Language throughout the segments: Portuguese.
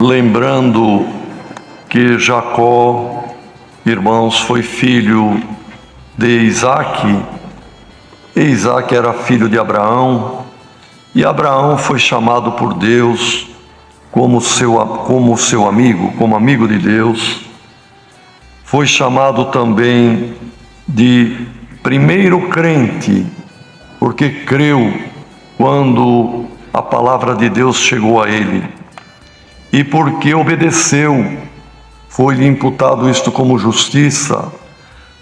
Lembrando que Jacó, irmãos, foi filho de Isaque, e Isaque era filho de Abraão, e Abraão foi chamado por Deus como seu amigo, como amigo de Deus. Foi chamado também de primeiro crente, porque creu quando a palavra de Deus chegou a ele. E porque obedeceu, foi-lhe imputado isto como justiça,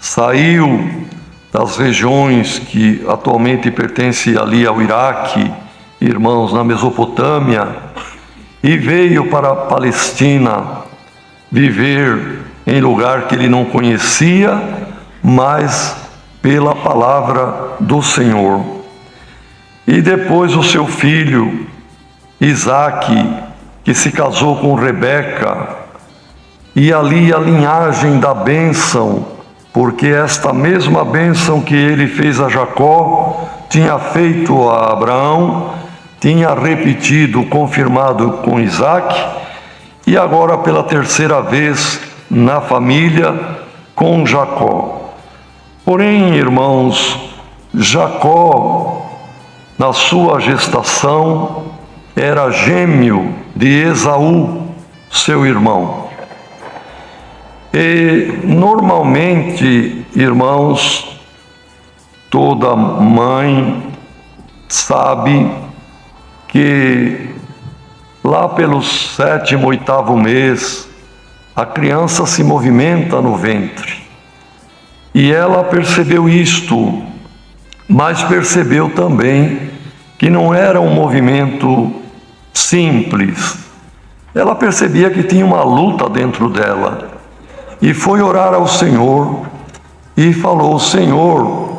saiu das regiões que atualmente pertencem ali ao Iraque, irmãos, na Mesopotâmia, e veio para a Palestina viver em lugar que ele não conhecia, mas pela palavra do Senhor. E depois o seu filho, Isaque, que se casou com Rebeca, e ali a linhagem da bênção, porque esta mesma bênção que ele fez a Jacó, tinha feito a Abraão, tinha repetido, confirmado com Isaque, e agora pela terceira vez na família com Jacó. Porém, irmãos, Jacó, na sua gestação, era gêmeo de Esaú, seu irmão. E normalmente, irmãos, toda mãe sabe que lá pelo 7º, 8º mês, a criança se movimenta no ventre. E ela percebeu isto, mas percebeu também que não era um movimento simples. Ela percebia que tinha uma luta dentro dela. E foi orar ao Senhor e falou: Senhor,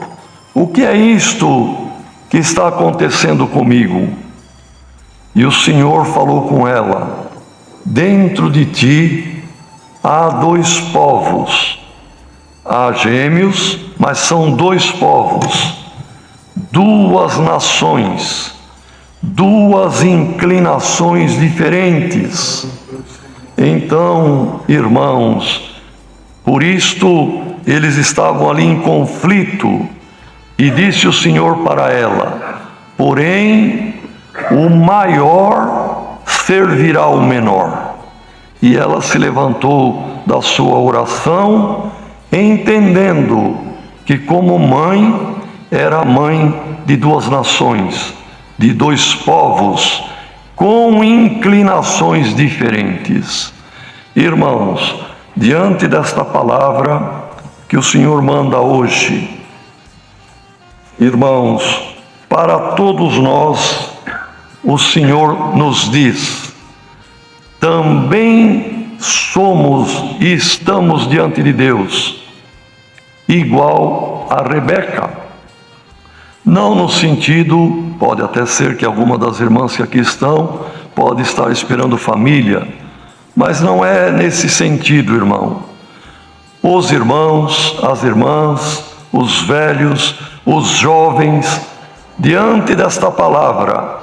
o que é isto que está acontecendo comigo? E o Senhor falou com ela: dentro de ti há 2 povos. Há gêmeos, mas são 2 povos, 2 nações, 2 inclinações diferentes. Então, irmãos, por isto eles estavam ali em conflito, e disse o Senhor para ela: porém, o maior servirá ao menor. E ela se levantou da sua oração, entendendo que como mãe, era mãe de 2 nações, de 2 povos, com inclinações diferentes. Irmãos, diante desta palavra que o Senhor manda hoje, irmãos, para todos nós, o Senhor nos diz: também somos e estamos diante de Deus, igual a Rebeca. Não no sentido, pode até ser que alguma das irmãs que aqui estão, pode estar esperando família, mas não é nesse sentido, irmão. Os irmãos, as irmãs, os velhos, os jovens, diante desta palavra,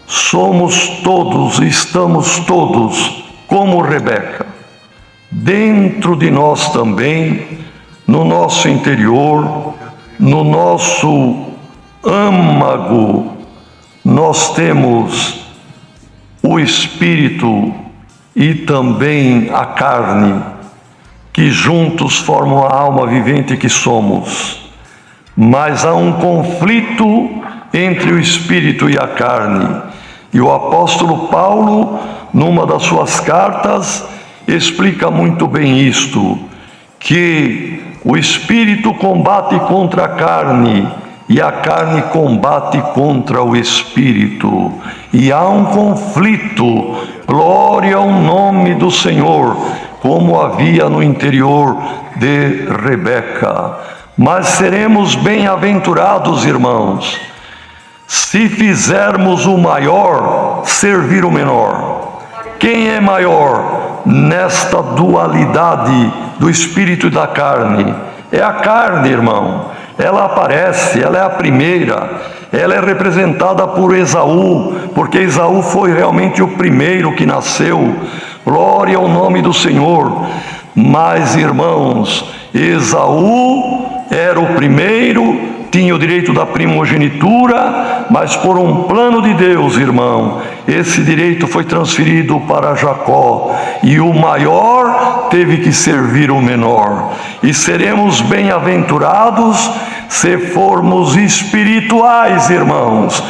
somos todos, estamos todos como Rebeca. Dentro de nós também, no nosso interior, no nosso âmago, nós temos o espírito e também a carne, que juntos formam a alma vivente que somos. Mas há um conflito entre o espírito e a carne. E o apóstolo Paulo, numa das suas cartas, explica muito bem isto, que o espírito combate contra a carne, e a carne combate contra o espírito. E há um conflito, glória ao nome do Senhor, como havia no interior de Rebeca. Mas seremos bem-aventurados, irmãos, se fizermos o maior servir o menor. Quem é maior nesta dualidade do espírito e da carne? É a carne, irmão. Ela aparece, ela é a primeira, ela é representada por Esaú, porque Esaú foi realmente o primeiro que nasceu. Glória ao nome do Senhor. Mas, irmãos, Esaú era o primeiro, tinha o direito da primogenitura, mas por um plano de Deus, irmão, esse direito foi transferido para Jacó, e o maior teve que servir o menor. E seremos bem-aventurados se formos espirituais, irmãos,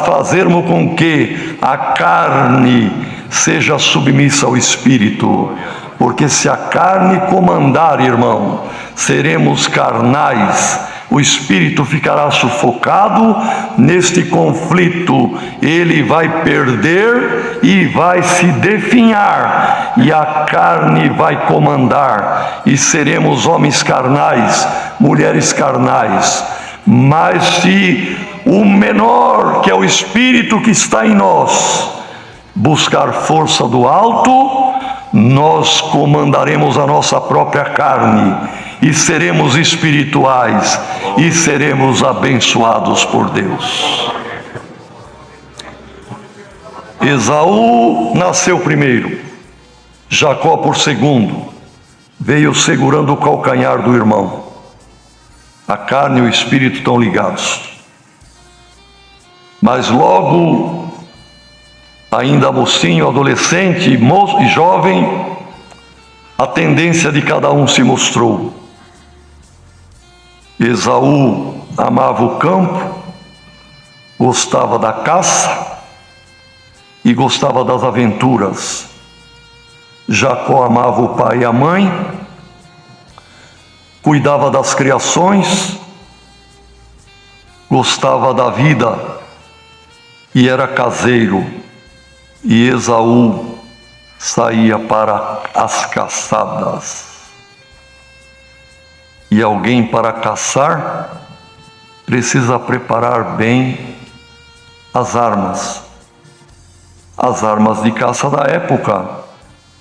fazermos com que a carne seja submissa ao Espírito, porque se a carne comandar, irmão, seremos carnais, o Espírito ficará sufocado neste conflito, ele vai perder e vai se definhar, e a carne vai comandar, e seremos homens carnais, mulheres carnais. Mas se o menor, que é o Espírito que está em nós, buscar força do alto, nós comandaremos a nossa própria carne, e seremos espirituais, e seremos abençoados por Deus. Esaú nasceu primeiro, Jacó por segundo, veio segurando o calcanhar do irmão. A carne e o espírito estão ligados. Mas logo, ainda mocinho, adolescente, moço e jovem, a tendência de cada um se mostrou. Esaú amava o campo, gostava da caça e gostava das aventuras. Jacó amava o pai e a mãe, cuidava das criações, gostava da vida e era caseiro. E Esaú saía para as caçadas. E alguém para caçar precisa preparar bem as armas. As armas de caça da época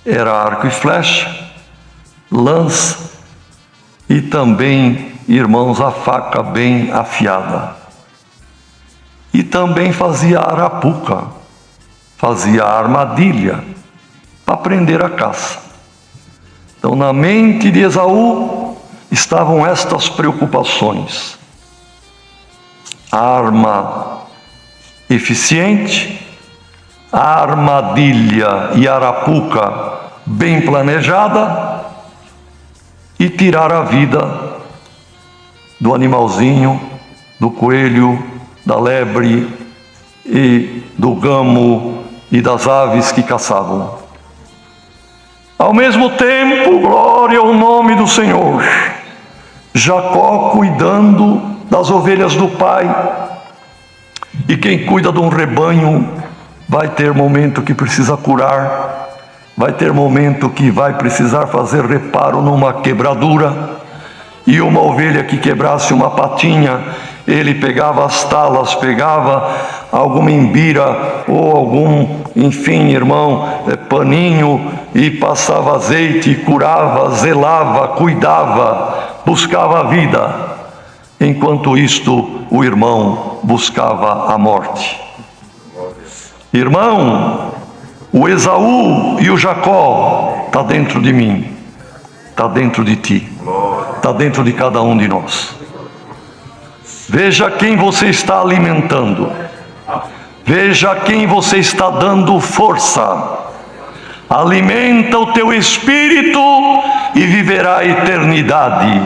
era arco e flecha, lança e também, irmãos, a faca bem afiada. E também fazia arapuca, fazia armadilha para prender a caça. Então, na mente de Esaú estavam estas preocupações: a arma eficiente, a armadilha e a arapuca bem planejada, e tirar a vida do animalzinho, do coelho, da lebre e do gamo e das aves que caçavam. Ao mesmo tempo, glória ao nome do Senhor, Jacó cuidando das ovelhas do pai. E quem cuida de um rebanho vai ter momento que precisa curar, vai ter momento que vai precisar fazer reparo numa quebradura. E uma ovelha que quebrasse uma patinha, ele pegava as talas, pegava alguma embira ou algum, enfim, irmão, paninho, e passava azeite, curava, zelava, cuidava, buscava a vida. Enquanto isto, o irmão buscava a morte. Irmão, o Esaú e o Jacó está dentro de mim, está dentro de ti, está dentro de cada um de nós. Veja quem você está alimentando, veja quem você está dando força. Alimenta o teu espírito e viverá a eternidade.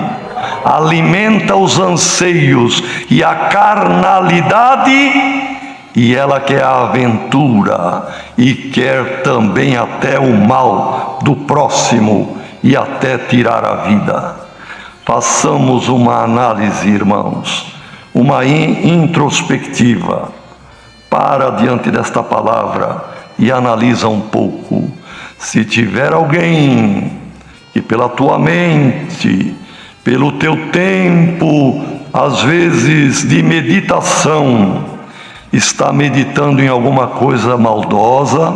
Alimenta os anseios e a carnalidade, e ela quer a aventura e quer também até o mal do próximo e até tirar a vida. Façamos uma análise, irmãos, uma introspectiva. Para diante desta palavra e analisa um pouco. Se tiver alguém que pela tua mente, pelo teu tempo, às vezes de meditação, está meditando em alguma coisa maldosa,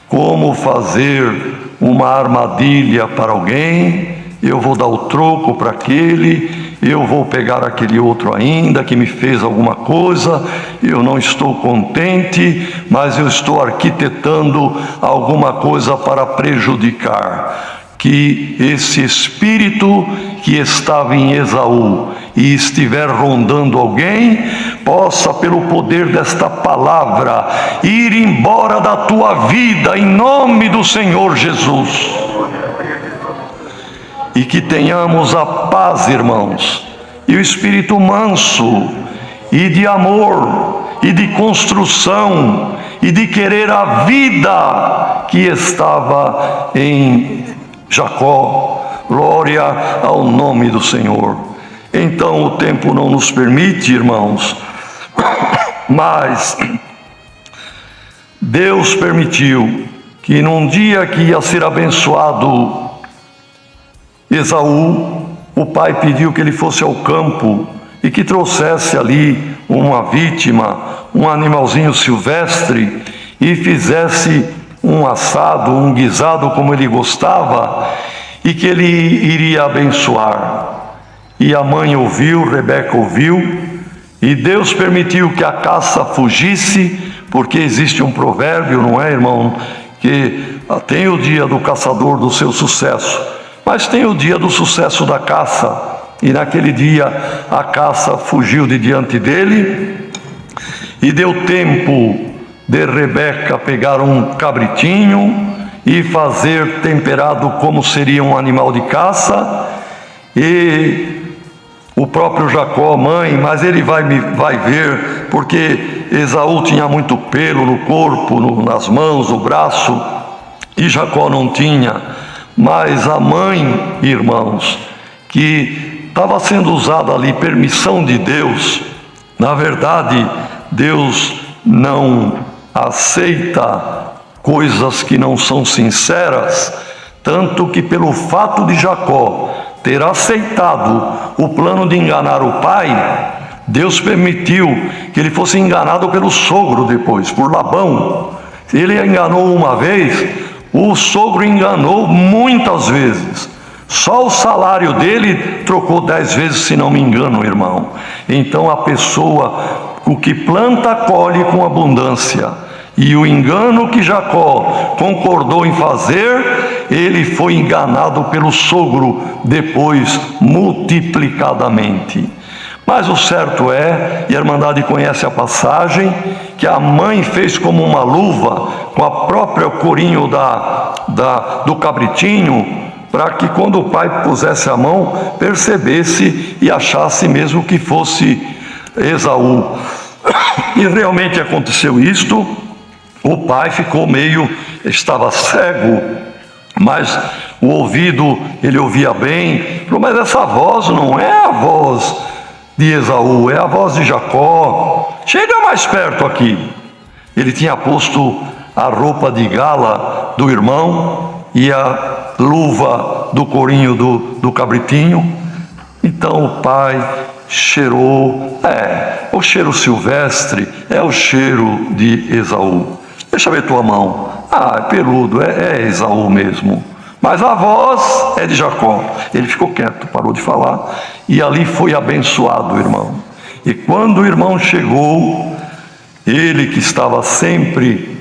como fazer uma armadilha para alguém, eu vou dar o troco para aquele, eu vou pegar aquele outro ainda que me fez alguma coisa, eu não estou contente, mas eu estou arquitetando alguma coisa para prejudicar. Que esse espírito que estava em Esaú e estiver rondando alguém, possa, pelo poder desta palavra, ir embora da tua vida, em nome do Senhor Jesus. E que tenhamos a paz, irmãos, e o espírito manso, e de amor, e de construção, e de querer a vida que estava em Jacó. Glória ao nome do Senhor. Então o tempo não nos permite, irmãos, mas Deus permitiu que num dia que ia ser abençoado Esaú, o pai pediu que ele fosse ao campo e que trouxesse ali uma vítima, um animalzinho silvestre, e fizesse um assado, um guisado como ele gostava, e que ele iria abençoar. E a mãe ouviu, Rebeca ouviu, e Deus permitiu que a caça fugisse, porque existe um provérbio, não é, irmão, que tem o dia do caçador do seu sucesso, mas tem o dia do sucesso da caça. E naquele dia a caça fugiu de diante dele, e deu tempo de Rebeca pegar um cabritinho e fazer temperado como seria um animal de caça. E o próprio Jacó, mãe, mas ele vai ver, porque Esaú tinha muito pelo no corpo, nas mãos, no braço, e Jacó não tinha. Mas a mãe, irmãos, que estava sendo usada ali, permissão de Deus, na verdade, Deus não aceita coisas que não são sinceras, tanto que pelo fato de Jacó ter aceitado o plano de enganar o pai, Deus permitiu que ele fosse enganado pelo sogro depois, por Labão. Ele enganou uma vez, o sogro enganou muitas vezes. Só o salário dele trocou 10 vezes, se não me engano, irmão. Então a pessoa, o que planta, colhe com abundância. E o engano que Jacó concordou em fazer, ele foi enganado pelo sogro depois multiplicadamente. Mas o certo é, e a Irmandade conhece a passagem, que a mãe fez como uma luva com a própria corinho do cabritinho, para que quando o pai pusesse a mão, percebesse e achasse mesmo que fosse Esaú. E realmente aconteceu isto. O pai ficou estava cego, mas o ouvido ele ouvia bem. Falou, mas essa voz não é a voz de Esaú, é a voz de Jacó. Chega mais perto aqui. Ele tinha posto a roupa de gala do irmão e a luva do corinho do cabritinho. Então o pai cheirou, o cheiro silvestre é o cheiro de Esaú. Deixa eu ver tua mão. É peludo, é Esaú mesmo. Mas a voz é de Jacó. Ele ficou quieto, parou de falar, e ali foi abençoado o irmão. E quando o irmão chegou, ele que estava sempre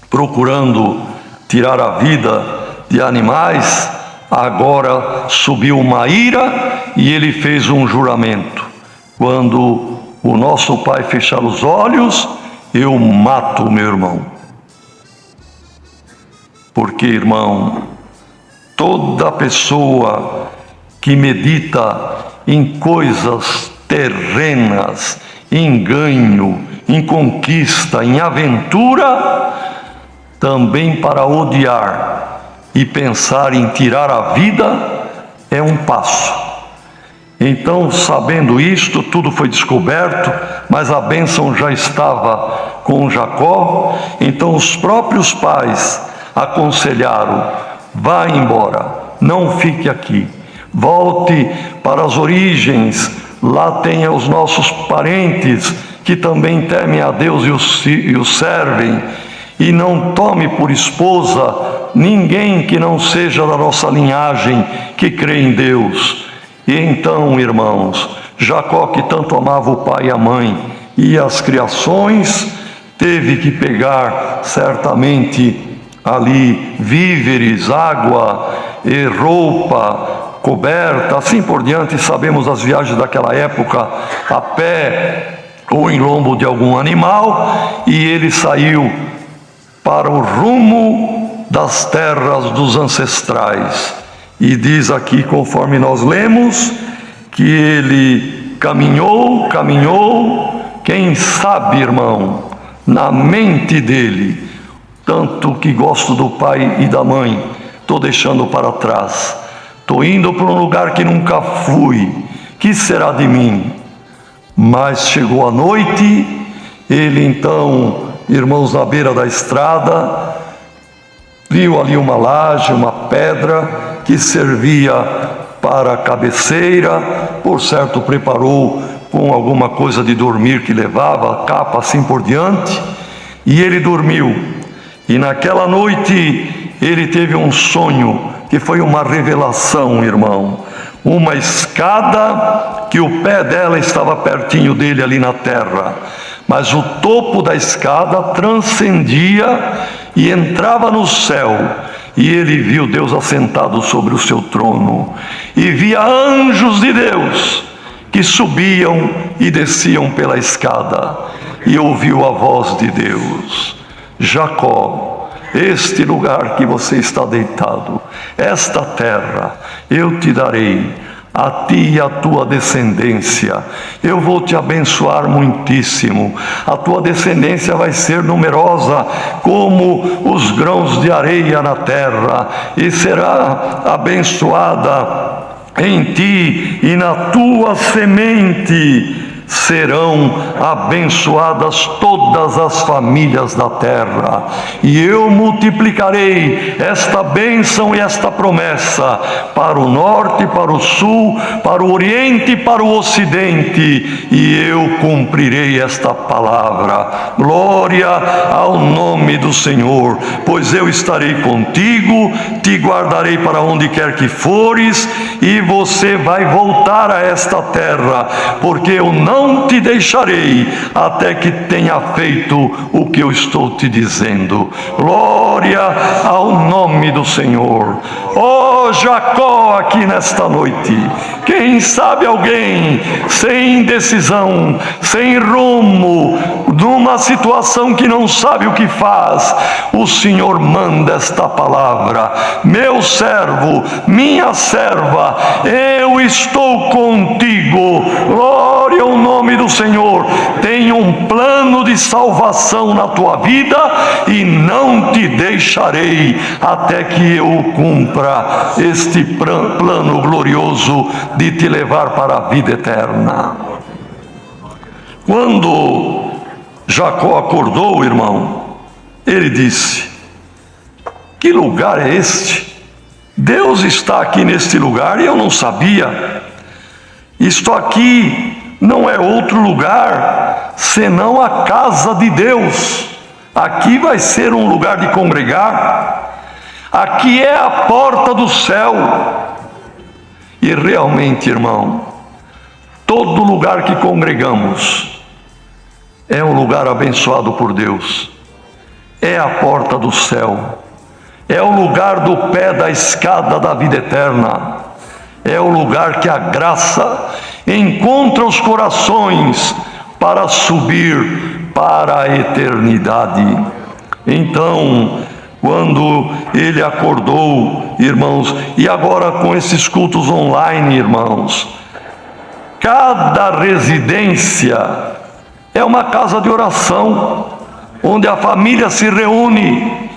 procurando tirar a vida de animais, agora subiu uma ira e ele fez um juramento: quando o nosso pai fechar os olhos, eu mato o meu irmão. Porque, irmão, toda pessoa que medita em coisas terrenas, em ganho, em conquista, em aventura, também para odiar e pensar em tirar a vida, é um passo. Então, sabendo isto, tudo foi descoberto, mas a bênção já estava com Jacó. Então os próprios pais aconselharam: vá embora, não fique aqui, volte para as origens, lá tenha os nossos parentes que também temem a Deus e o servem, e não tome por esposa ninguém que não seja da nossa linhagem, que crê em Deus. E então, irmãos, Jacó, que tanto amava o pai e a mãe e as criações, teve que pegar certamente ali víveres, água e roupa, coberta, assim por diante. Sabemos as viagens daquela época, a pé ou em lombo de algum animal, e ele saiu para o rumo das terras dos ancestrais. E diz aqui, conforme nós lemos, que ele caminhou, quem sabe, irmão, na mente dele, tanto que gosto do pai e da mãe, estou deixando para trás, estou indo para um lugar que nunca fui, que será de mim? Mas chegou a noite, ele então, irmãos, na beira da estrada, viu ali uma laje, uma pedra que servia para a cabeceira, por certo preparou com alguma coisa de dormir que levava, capa assim por diante, e ele dormiu. E naquela noite ele teve um sonho que foi uma revelação, irmão. Uma escada que o pé dela estava pertinho dele ali na terra, mas o topo da escada transcendia e entrava no céu. E ele viu Deus assentado sobre o seu trono, e via anjos de Deus que subiam e desciam pela escada, e ouviu a voz de Deus: Jacó, este lugar que você está deitado, esta terra, eu te darei, a ti e a tua descendência. Eu vou te abençoar muitíssimo. A tua descendência vai ser numerosa como os grãos de areia na terra, e será abençoada em ti e na tua semente. Serão abençoadas todas as famílias da terra, e eu multiplicarei esta bênção e esta promessa para o norte, para o sul, para o oriente e para o ocidente, e eu cumprirei esta palavra. Glória ao nome do Senhor, pois eu estarei contigo, te guardarei para onde quer que fores, e você vai voltar a esta terra, porque eu não te deixarei até que tenha feito o que eu estou te dizendo. Glória ao nome do Senhor. Ó Jacó, aqui nesta noite, quem sabe alguém sem decisão, sem rumo, numa situação que não sabe o que faz, o Senhor manda esta palavra: meu servo, minha serva, eu estou contigo. Glória ao nome do Senhor. Tem um plano de salvação na tua vida, e não te deixarei até que eu cumpra este plano glorioso de te levar para a vida eterna. Quando Jacó acordou, irmão, ele disse: que lugar é este? Deus está aqui neste lugar e eu não sabia. Isto aqui não é outro lugar senão a casa de Deus. Aqui vai ser um lugar de congregar. Aqui é a porta do céu. E realmente, irmão, todo lugar que congregamos é um lugar abençoado por Deus. É a porta do céu. É o lugar do pé da escada da vida eterna. É o lugar que a graça encontra os corações para subir para a eternidade. Então, quando ele acordou, irmãos, e agora com esses cultos online, irmãos, cada residência é uma casa de oração, onde a família se reúne.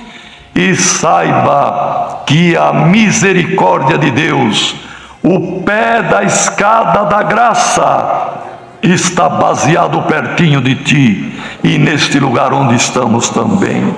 E saiba que a misericórdia de Deus, o pé da escada da graça, está baseado pertinho de ti, e neste lugar onde estamos também.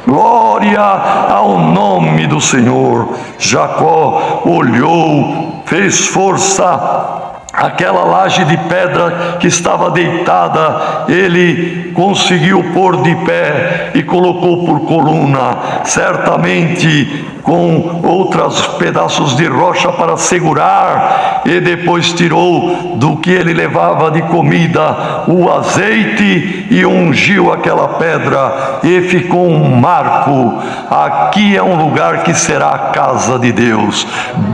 Glória ao nome do Senhor. Jacó olhou, fez força. Aquela laje de pedra que estava deitada, ele conseguiu pôr de pé e colocou por coluna. Certamente com outros pedaços de rocha para segurar, e depois tirou do que ele levava de comida o azeite e ungiu aquela pedra, e ficou um marco: aqui é um lugar que será a casa de Deus.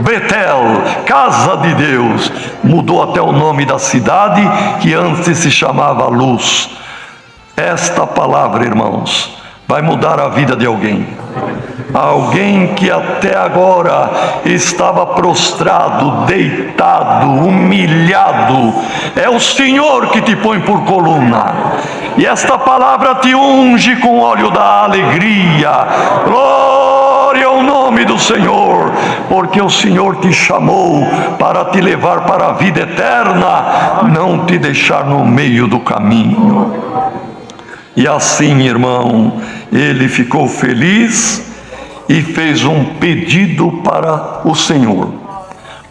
Betel, casa de Deus. Mudou até o nome da cidade, que antes se chamava Luz. Esta palavra, irmãos, vai mudar a vida de alguém. Alguém que até agora estava prostrado, deitado, humilhado, é o Senhor que te põe por coluna, e esta palavra te unge com óleo da alegria. Glória ao nome do Senhor, porque o Senhor te chamou para te levar para a vida eterna, não te deixar no meio do caminho. E assim, irmão, ele ficou feliz e fez um pedido para o Senhor.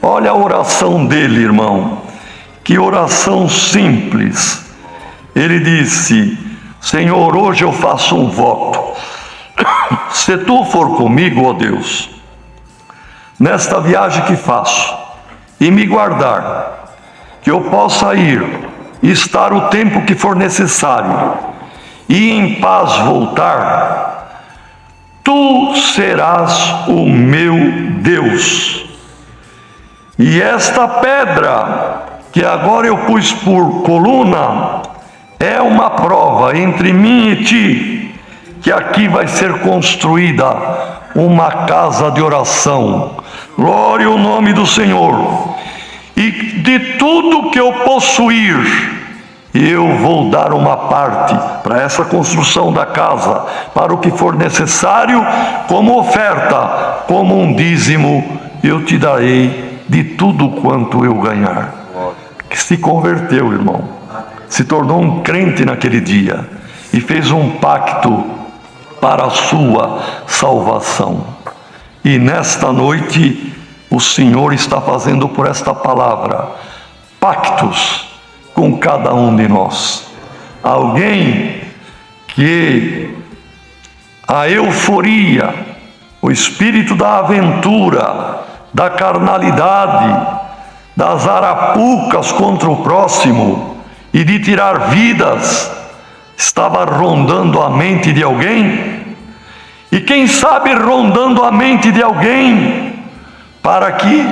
Olha a oração dele, irmão, que oração simples. Ele disse: Senhor, hoje eu faço um voto. Se tu for comigo, ó Deus, nesta viagem que faço, e me guardar, que eu possa ir e estar o tempo que for necessário, e em paz voltar, tu serás o meu Deus. E esta pedra que agora eu pus por coluna é uma prova entre mim e ti, que aqui vai ser construída uma casa de oração. Glória ao nome do Senhor. E de tudo que eu possuir, eu vou dar uma parte para essa construção da casa, para o que for necessário, como oferta, como um dízimo, eu te darei de tudo quanto eu ganhar. Que se converteu, irmão, se tornou um crente naquele dia e fez um pacto para a sua salvação. E nesta noite o Senhor está fazendo por esta palavra pactos com cada um de nós. Alguém que a euforia, o espírito da aventura, da carnalidade, das arapucas contra o próximo e de tirar vidas, estava rondando a mente de alguém, e quem sabe rondando a mente de alguém para que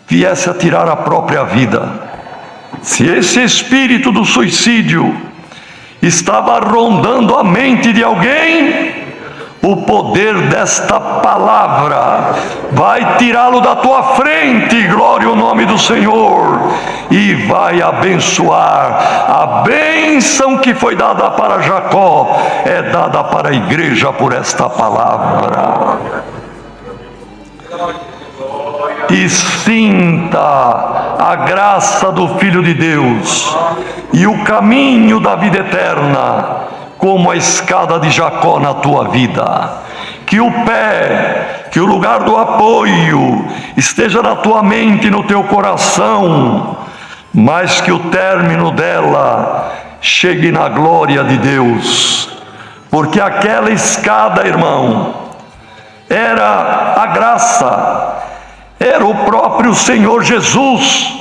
viesse a tirar a própria vida. Se esse espírito do suicídio estava rondando a mente de alguém, o poder desta palavra vai tirá-lo da tua frente, glória ao nome do Senhor, e vai abençoar. A bênção que foi dada para Jacó é dada para a igreja por esta palavra. E sinta a graça do Filho de Deus e o caminho da vida eterna como a escada de Jacó na tua vida. Que o pé, que o lugar do apoio esteja na tua mente e no teu coração, mas que o término dela chegue na glória de Deus, porque aquela escada, irmão, era a graça, era o próprio Senhor Jesus,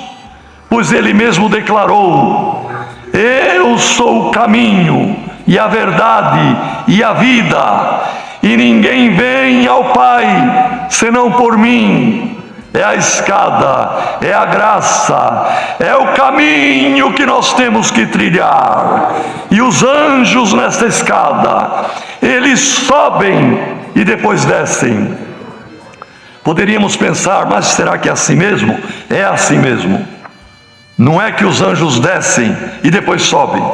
pois Ele mesmo declarou: eu sou o caminho e a verdade e a vida, e ninguém vem ao Pai senão por mim. É a escada, é a graça, é o caminho que nós temos que trilhar. E os anjos nesta escada, eles sobem e depois descem. Poderíamos pensar, mas será que é assim mesmo? É assim mesmo. Não é que os anjos descem e depois sobem.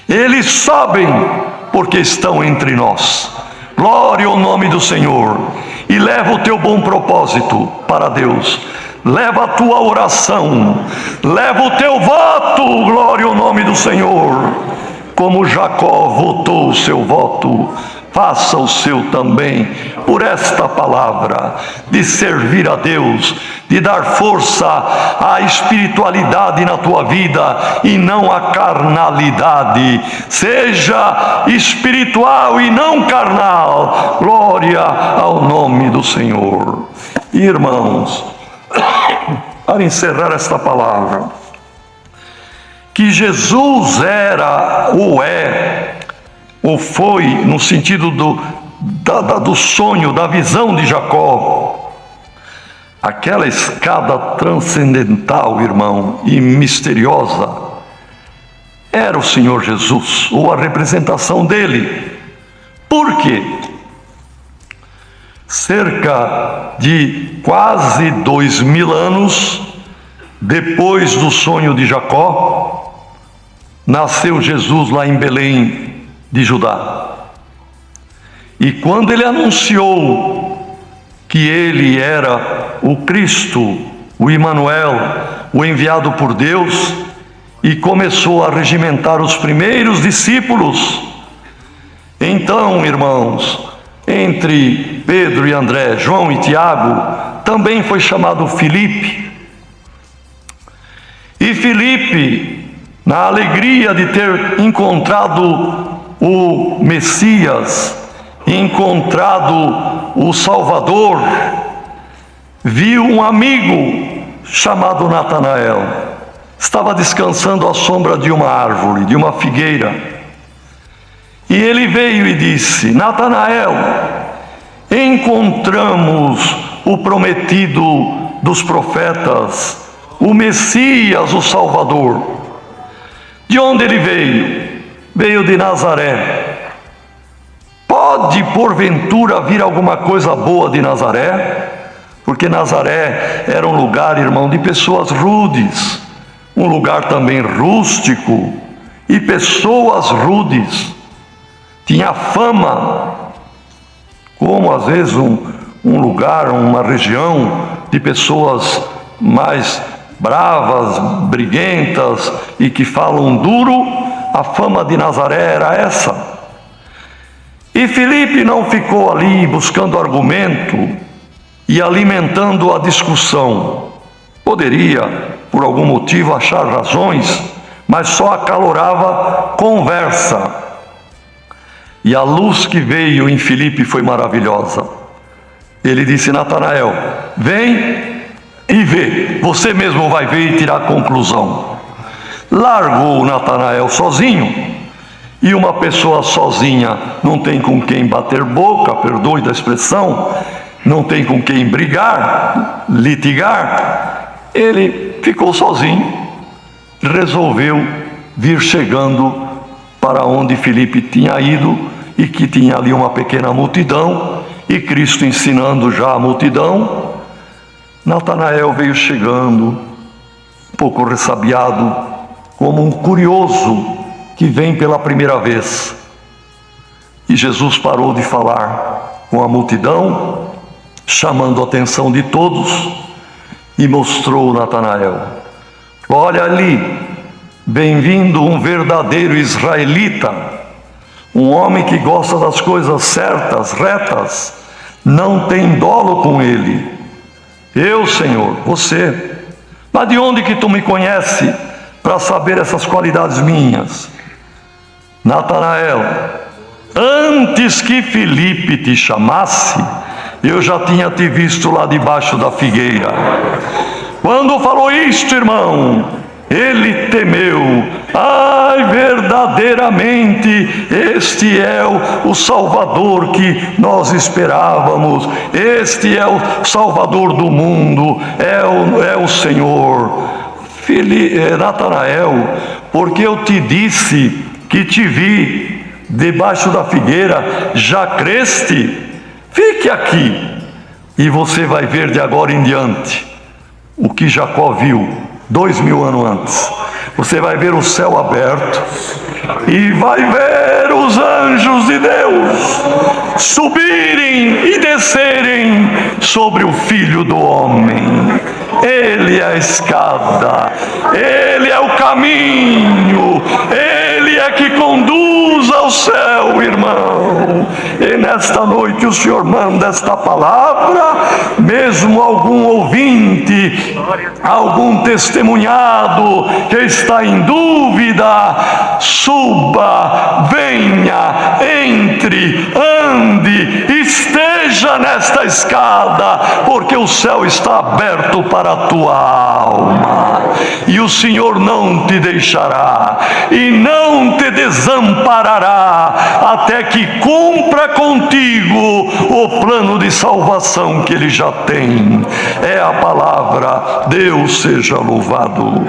Eles sobem porque estão entre nós. Glória ao nome do Senhor. E leva o teu bom propósito para Deus. Leva a tua oração. Leva o teu voto. Glória ao nome do Senhor. Como Jacó votou o seu voto, faça o seu também, por esta palavra, de servir a Deus, de dar força à espiritualidade na tua vida e não à carnalidade. Seja espiritual e não carnal. Glória ao nome do Senhor. Irmãos, para encerrar esta palavra, que Jesus era, ou é, ou foi, no sentido do sonho, da visão de Jacó, aquela escada transcendental, irmão, e misteriosa, era o Senhor Jesus, ou a representação dele. Por quê? Cerca de quase 2000 anos depois do sonho de Jacó, nasceu Jesus lá em Belém de Judá. E quando ele anunciou que ele era o Cristo, o Emanuel, o enviado por Deus, e começou a regimentar os primeiros discípulos, então, irmãos, entre Pedro e André, João e Tiago, também foi chamado Filipe. E Filipe, na alegria de ter encontrado o Messias, encontrado o Salvador, viu um amigo chamado Natanael. Estava descansando à sombra de uma árvore, de uma figueira. E ele veio e disse: Natanael, encontramos o prometido dos profetas, o Messias, o Salvador. De onde ele veio? Veio de Nazaré. Pode porventura vir alguma coisa boa de Nazaré? Porque Nazaré era um lugar, irmão, de pessoas rudes, um lugar também rústico, e pessoas rudes. Tinha fama, como às vezes um lugar, uma região de pessoas mais bravas, briguentas e que falam duro. A fama de Nazaré era essa. E Filipe não ficou ali buscando argumento e alimentando a discussão. Poderia, por algum motivo, achar razões, mas só acalorava conversa. E a luz que veio em Filipe foi maravilhosa. Ele disse: Natanael, vem e vê, você mesmo vai ver e tirar a conclusão. Largou Natanael sozinho, e uma pessoa sozinha não tem com quem bater boca, perdoe da expressão, não tem com quem brigar, litigar. Ele ficou sozinho, resolveu vir chegando para onde Filipe tinha ido, e que tinha ali uma pequena multidão, e Cristo ensinando já a multidão. Natanael veio chegando, um pouco ressabiado, como um curioso que vem pela primeira vez. E Jesus parou de falar com a multidão, chamando a atenção de todos, e mostrou Natanael. Olha ali, bem-vindo um verdadeiro israelita, um homem que gosta das coisas certas, retas, não tem dolo com ele. Eu, Senhor, você, mas de onde que tu me conhece para saber essas qualidades minhas? Natanael, antes que Filipe te chamasse, eu já tinha te visto lá debaixo da figueira. Quando falou isto, irmão, ele temeu. Ai, verdadeiramente, este é o Salvador que nós esperávamos. Este é o Salvador do mundo, é o Senhor. Natanael, porque eu te disse que te vi debaixo da figueira, já creste? Fique aqui, e você vai ver de agora em diante o que Jacó viu 2000 anos antes. Você vai ver o céu aberto e vai ver os anjos de Deus subirem e descerem sobre o Filho do Homem. Ele é a escada, Ele é o caminho, Ele é que conduz ao ao céu, irmão. E nesta noite o Senhor manda esta palavra, mesmo algum ouvinte, algum testemunhado que está em dúvida, suba, venha, entre, ande, esteja nesta escada, porque o céu está aberto para a tua alma, e o Senhor não te deixará e não te desamparará até que cumpra contigo o plano de salvação que Ele já tem. É a palavra. Deus seja louvado.